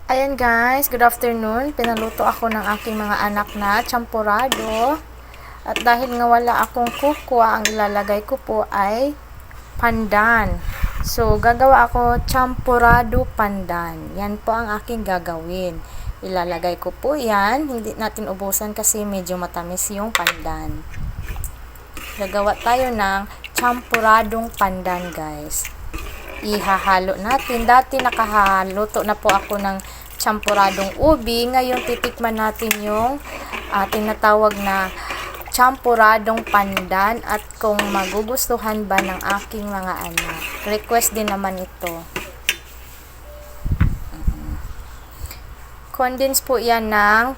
Ayan guys, good afternoon. Pinaluto ako ng aking mga anak na champurado. At dahil nga wala akong kukwa, ang ilalagay ko po ay pandan. So, gagawa ako champurado pandan. Yan po ang aking gagawin. Ilalagay ko po yan. Hindi natin ubusan kasi medyo matamis yung pandan. Gagawa tayo ng champuradong pandan guys. Ihahalo natin. Dati nakahaluto na po ako ng champuradong ubi. Ngayon titikman natin yung tinatawag na champuradong pandan at kung magugustuhan ba ng aking mga anak. Request din naman ito. Condense po yan ng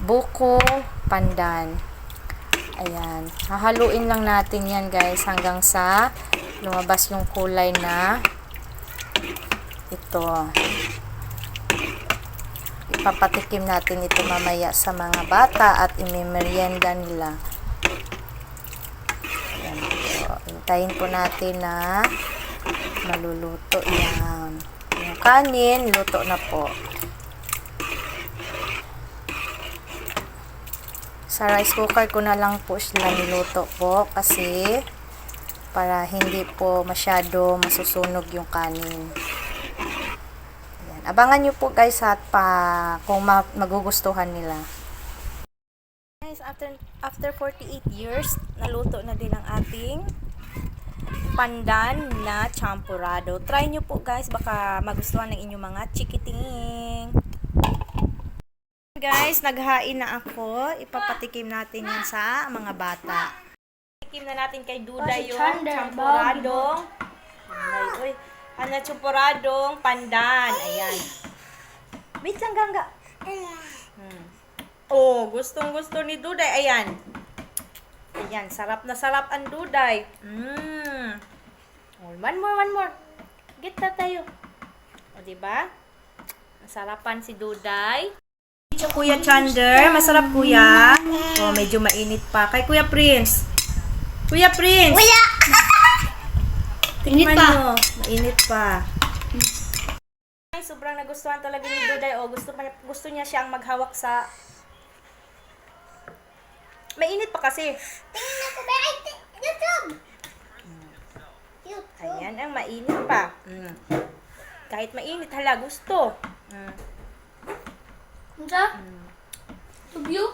buko pandan. Ayan. Hahaluin lang natin yan guys hanggang sa lumabas yung kulay na ito. Ipapatikim natin ito mamaya sa mga bata at imemerienda nila. Ayan po. Hintayin po natin na maluluto yan. Yung kanin, luto na po. Sa rice cooker ko na lang po sila niluto po kasi para hindi po masyado masusunog yung kanin. Ayan. Abangan nyo po guys at kung magugustuhan nila. Guys, after 48 years, naluto na din ang ating pandan na champurado. Try nyo po guys, baka magustuhan ng inyong mga chikiting. Guys, naghain na ako. Ipapatikim natin yan sa mga bata. Tikim na natin kay Duda yung champuradong champuradong pandan. Ayan. Wait lang, Gangga. Oh, gustong-gusto ni Duday. Ayan. Ayan, sarap na sarap ang Duday. Oh, one more. Get na tayo. O, diba? Masarapan si Duday. Kuya Chander, masarap kuya. Oh, medyo mainit pa. Kay Kuya Prince. Kuya Prince! Kuya! Mainit pa. Mainit pa. Ay, sobrang nagustuhan talaga ni Duday. Oh, gusto niya siyang maghawak sa... Mainit pa kasi. Tingnan ko ba? YouTube! Ayan, ang mainit pa. Kahit mainit, hala, gusto. Ano? Tubyo?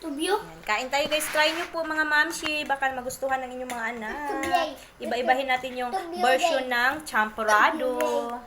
Tubyo? Ayan, kain tayo guys. Try nyo po mga mamshi. Baka magustuhan ng inyong mga anak. Iba-ibahin natin yung version ng champurado.